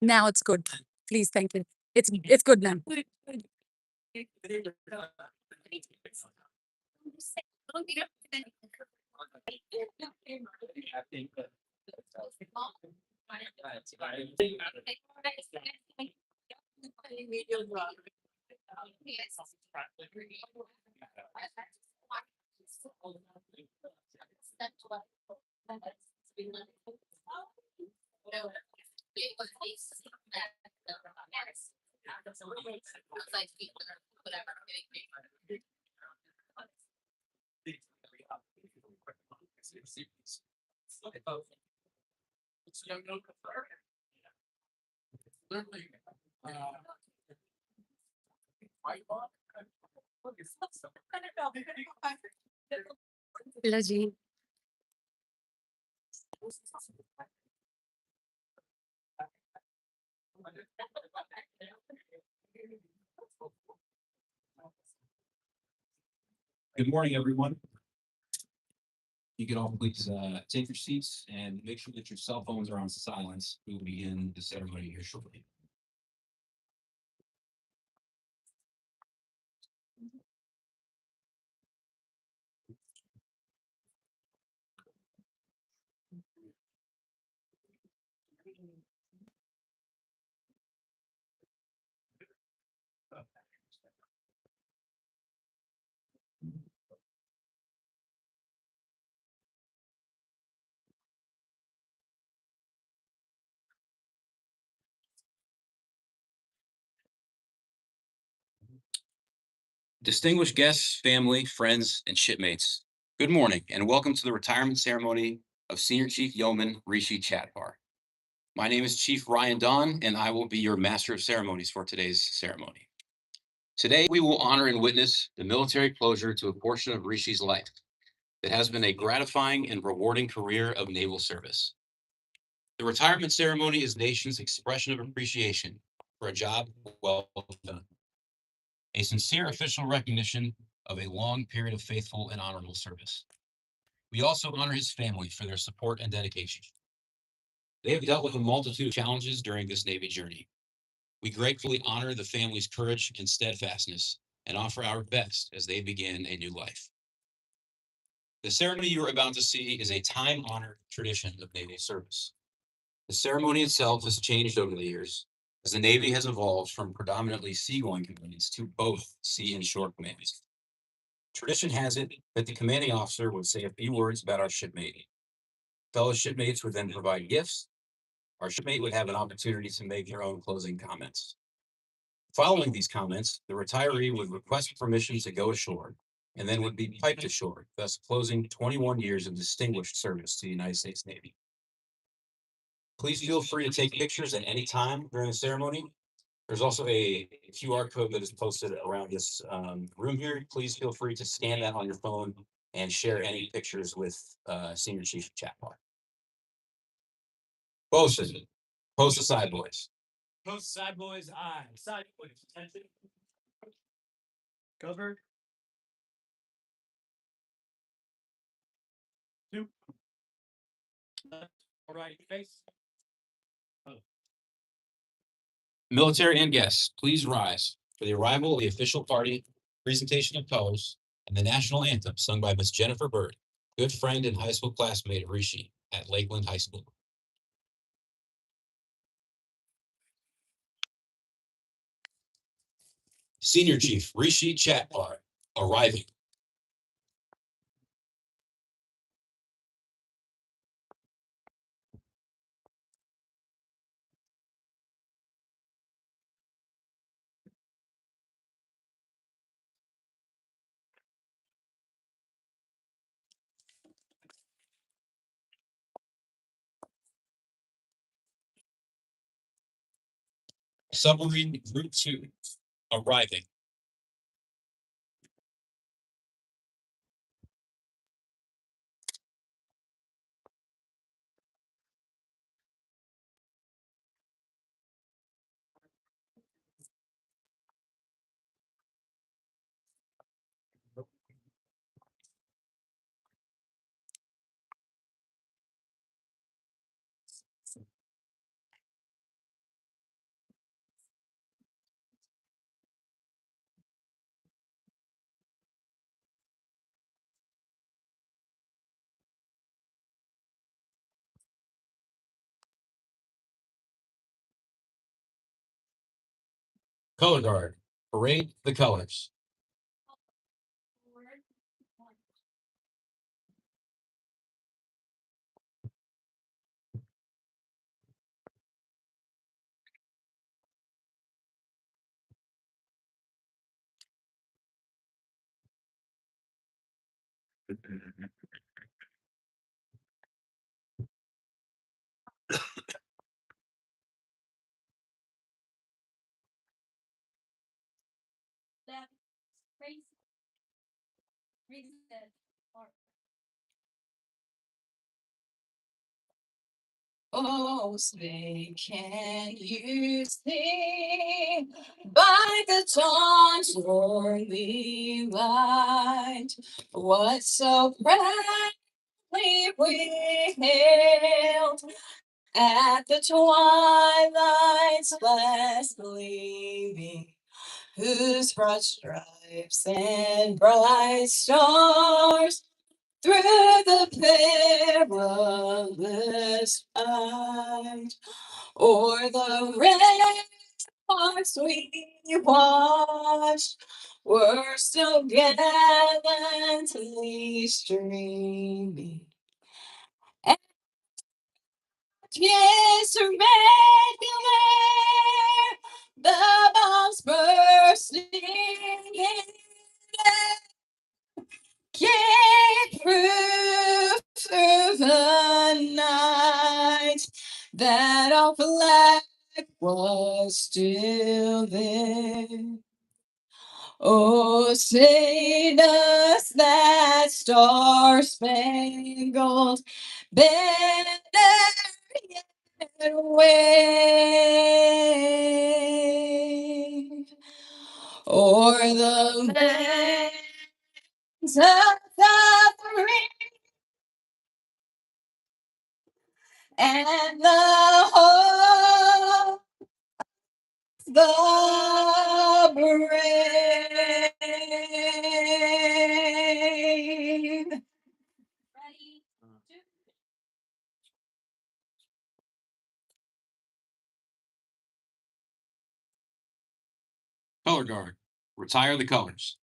Now it's good. Please, thank you. It's good now. Hello ji. Good morning, everyone. You can all please take your seats and make sure that your cell phones are on silence. We will begin the ceremony here shortly. Distinguished guests, family, friends, and shipmates, good morning and welcome to the retirement ceremony of Senior Chief Yeoman Rishi Chhatpar. My name is Chief Ryan Don, and I will be your Master of Ceremonies for today's ceremony. Today, we will honor and witness the military closure to a portion of Rishi's life that has been a gratifying and rewarding career of naval service. The retirement ceremony is the nation's expression of appreciation for a job well done, a sincere official recognition of a long period of faithful and honorable service. We also honor his family for their support and dedication. They have dealt with a multitude of challenges during this Navy journey. We gratefully honor the family's courage and steadfastness and offer our best as they begin a new life. The ceremony you are about to see is a time-honored tradition of Navy service. The ceremony itself has changed over the years as the Navy has evolved from predominantly seagoing commands to both sea and shore commands. Tradition has it that the commanding officer would say a few words about our shipmate. Fellow shipmates would then provide gifts. Our shipmate would have an opportunity to make their own closing comments. Following these comments, the retiree would request permission to go ashore and then would be piped ashore, thus closing 21 years of distinguished service to the United States Navy. Please feel free to take pictures at any time during the ceremony. There's also a QR code that is posted around this room here. Please feel free to scan that on your phone and share any pictures with Senior Chief Chhatpar. Bosun, post the side boys. Post side boys, aye. Side boys, attention. Cover. 2. Left, right, face. Military and guests, please rise for the arrival of the official party, presentation of colors, and the national anthem sung by Miss Jennifer Bird, good friend and high school classmate of Rishi at Lakeland High School. Senior Chief Rishi Chhatpar arriving. Submarine Group 2 arriving. Color guard, parade the colors. Oh, say, can you see by the dawn's early light what so proudly we hailed at the twilight's last gleaming, whose broad stripes and bright stars through the perilous fight, o'er the ramparts we watched, were still gallantly streaming. And yes, regular, the bombs bursting in gave proof through the night that our flag was still there. Oh, say does that star-spangled banner yet wave o'er the lands of the free and the hope the brave. Color guard, retire the colors.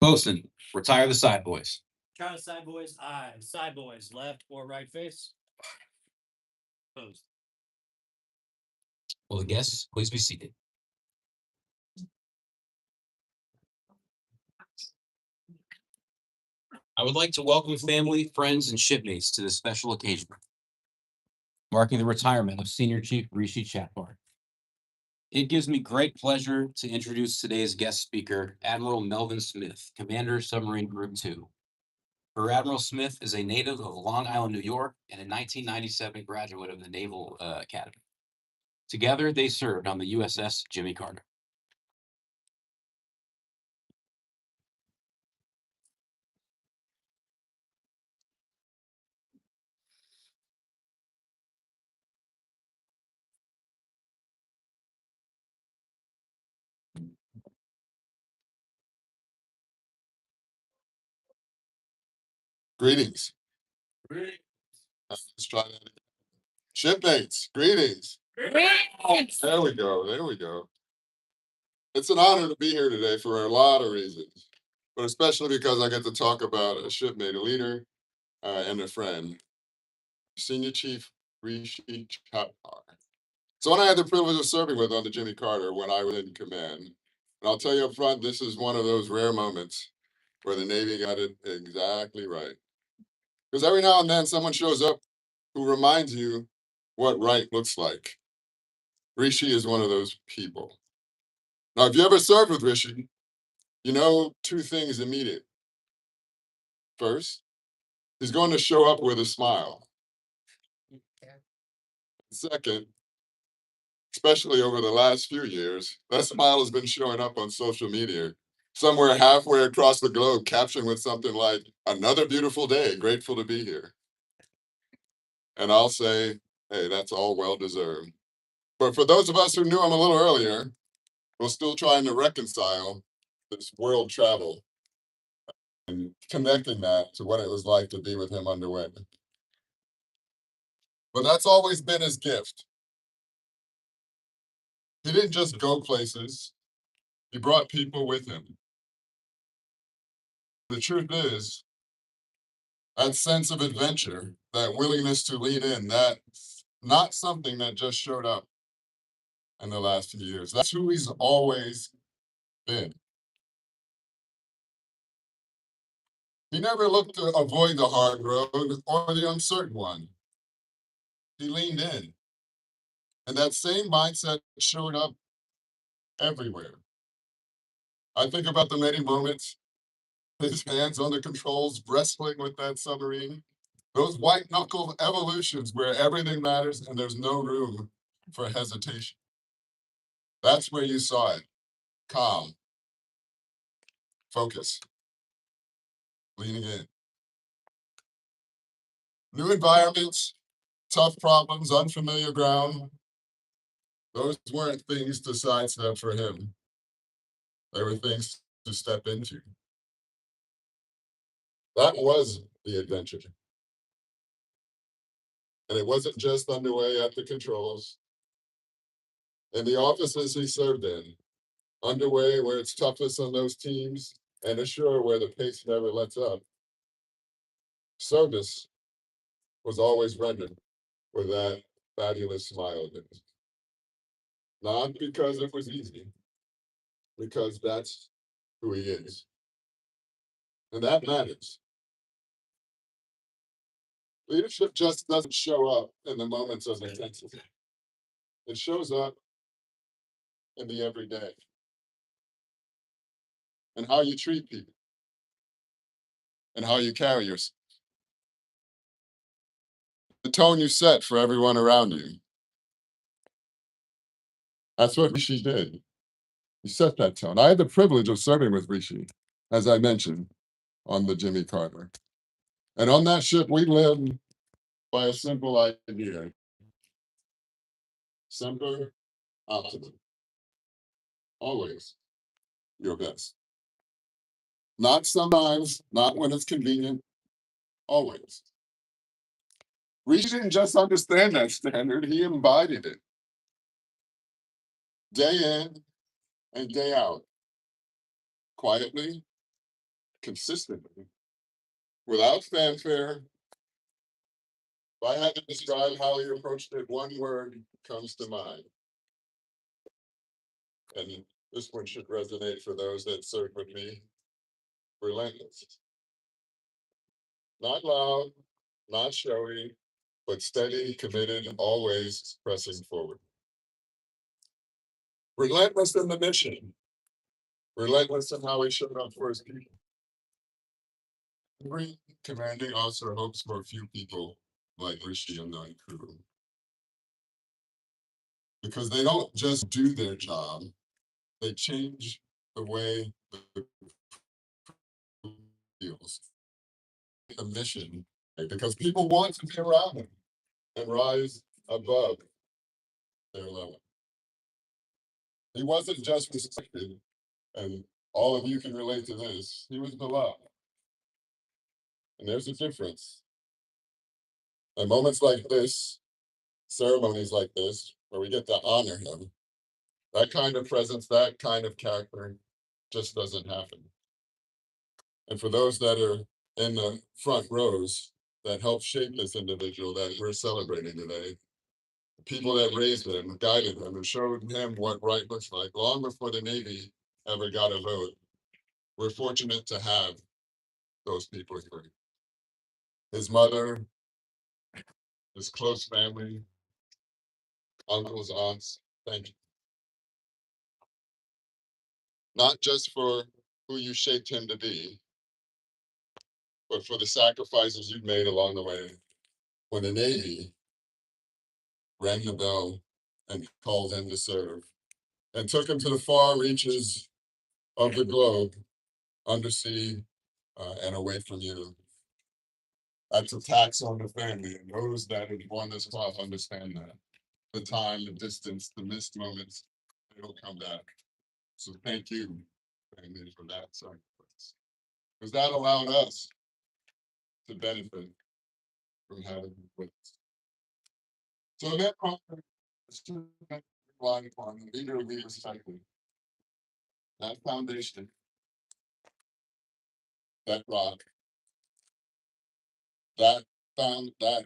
Bosun, retire the side boys. Count of side boys, aye. Side boys, left or right face. Opposed. Will the guests please be seated? I would like to welcome family, friends, and shipmates to this special occasion, marking the retirement of Senior Chief Rishi Chhatpar. It gives me great pleasure to introduce today's guest speaker, Admiral Melvin Smith, Commander Submarine Group 2. Rear Admiral Smith is a native of Long Island, New York, and a 1997 graduate of the Naval Academy. Together, they served on the USS Jimmy Carter. Greetings. Let's try that again. Shipmates, greetings. There we go. There we go. It's an honor to be here today for a lot of reasons, but especially because I get to talk about a shipmate, a leader, and a friend, Senior Chief Rishi Chhatpar. Someone I had the privilege of serving with on the Jimmy Carter when I was in command. And I'll tell you up front, this is one of those rare moments where the Navy got it exactly right. Because every now and then someone shows up who reminds you what right looks like. Rishi is one of those people. Now, if you ever served with Rishi, you know two things immediate. First, he's going to show up with a smile. Second, especially over the last few years, that smile has been showing up on social media, somewhere halfway across the globe, captioned with something like, "Another beautiful day, grateful to be here." And I'll say, Hey, that's all well deserved. But for those of us who knew him a little earlier, we're still trying to reconcile this world travel and connecting that to what it was like to be with him underway. But that's always been his gift. He didn't just go places, he brought people with him. The truth is, that sense of adventure, that willingness to lean in, that's not something that just showed up in the last few years. That's who he's always been. He never looked to avoid the hard road or the uncertain one. He leaned in. And that same mindset showed up everywhere. I think about the many moments, his hands on the controls, wrestling with that submarine, those white knuckle evolutions where everything matters and there's no room for hesitation. That's where you saw it. Calm, focus, leaning in. New environments, tough problems, unfamiliar ground. Those weren't things to sidestep for him. They were things to step into. That was the adventure. And it wasn't just underway at the controls. In the offices he served in, underway where it's toughest on those teams, and ashore where the pace never lets up. Service was always rendered with that fabulous smile of his. Not because it was easy, because that's who he is. And that matters. Leadership just doesn't show up in the moments of intensity. It shows up in the everyday and how you treat people and how you carry yourself. The tone you set for everyone around you. That's what Rishi did. He set that tone. I had the privilege of serving with Rishi, as I mentioned, on the Jimmy Carter. And on that ship, we lived by a simple idea. Semper optimum. Always your best. Not sometimes, not when it's convenient, always. Rishi didn't just understand that standard, he embodied it. Day in and day out. Quietly, consistently, without fanfare. If I had to describe how he approached it, one word comes to mind. And this one should resonate for those that served with me. Relentless. Not loud, not showy, but steady, committed, always pressing forward. Relentless in the mission. Relentless in how he showed up for his people. Every commanding officer hopes for a few people like Rishi and that crew. Because they don't just do their job, they change the way the crew feels. The mission, because people want to be around them and rise above their level. He wasn't just respected, and all of you can relate to this, he was beloved. And there's a difference. At moments like this, ceremonies like this, where we get to honor him, that kind of presence, that kind of character just doesn't happen. And for those that are in the front rows that helped shape this individual that we're celebrating today, the people that raised him, guided him, and showed him what right looks like long before the Navy ever got a vote, we're fortunate to have those people here. His mother, his close family, uncles, aunts, thank you. Not just for who you shaped him to be, but for the sacrifices you made along the way when the Navy rang the bell and called him to serve and took him to the far reaches of the globe, undersea and away from you. That's a tax on the family, and those that have won this cloth understand that. The time, the distance, the missed moments, it'll come back. So thank you, family, for that sacrifice. Because that allowed us to benefit from having you with us. So that relying upon the leader of leaders cycle. That foundation, that rock, that that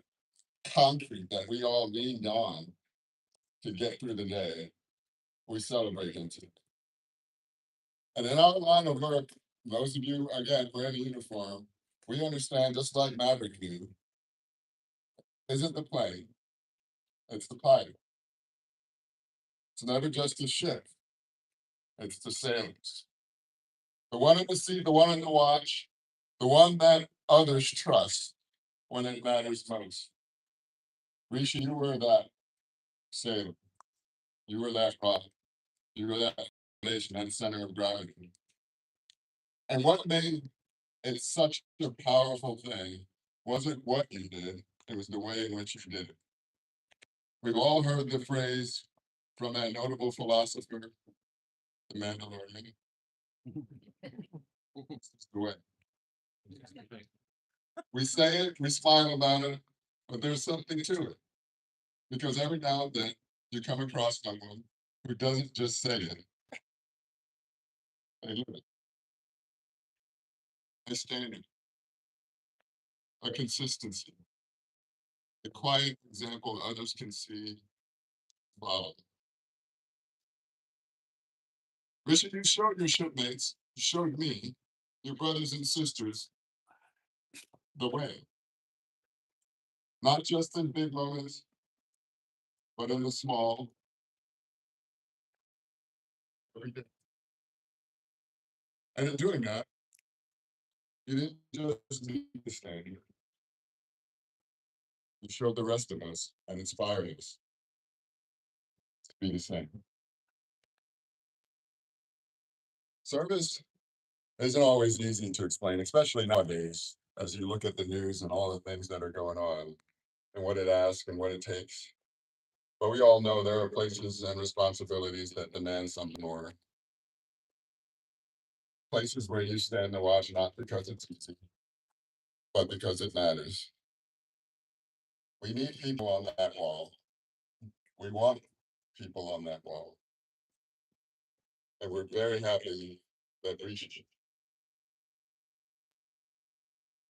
concrete that we all leaned on to get through the day, we celebrate him today. And in our line of work, those of you, again, wearing a uniform, we understand, just like Maverick knew, isn't the plane, it's the pilot. It's never just a ship, it's the sailors. The one in the sea, the one in the watch, the one that others trust when it matters most. Rishi, you were that sailor. You were that rock. You were that foundation, that center of gravity. And what made it such a powerful thing wasn't what you did, it was the way in which you did it. We've all heard the phrase from that notable philosopher, the Mandalorian. It's the way. We say it, we smile about it, but there's something to it. Because every now and then you come across someone who doesn't just say it, they live it. A standard, a consistency, a quiet example others can see, follow. Rishi, you showed your shipmates, you showed me, your brothers and sisters, the way. Not just in big moments, but in the small. Every day. And in doing that, you didn't just need to stand here. You showed the rest of us and inspired us to be the same. Service isn't always easy to explain, especially nowadays, as you look at the news and all the things that are going on and what it asks and what it takes. But we all know there are places and responsibilities that demand something more. Places where you stand to watch not because it's easy, but because it matters. We need people on that wall. We want people on that wall. And we're very happy that Rishi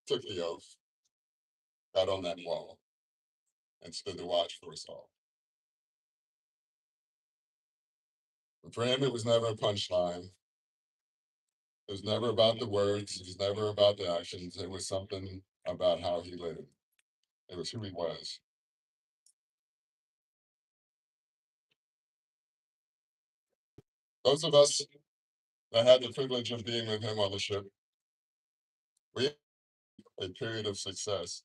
took the oath, got on that wall, and stood to watch for us all. And for him, it was never a punchline. It was never about the words. It was never about the actions. It was something about how he lived. It was who he was. Those of us that had the privilege of being with him on the ship, we had a period of success.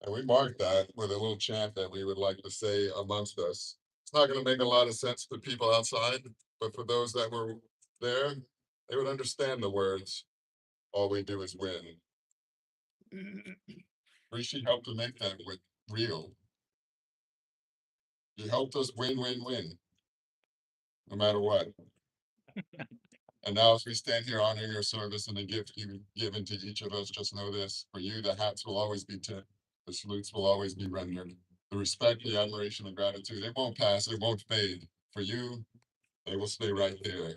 And we marked that with a little chant that we would like to say amongst us. It's not going to make a lot of sense to people outside, but for those that were there, they would understand the words, all we do is win. Rishi helped to make that real. He helped us win, win, win, no matter what. And now as we stand here honoring your service and the gift you've given to each of us, just know this, for you, the hats will always be tipped, the salutes will always be rendered. The respect, the admiration, the gratitude, it won't pass, it won't fade. For you, they will stay right there.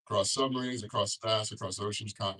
Across submarines, across stars, across oceans, continents.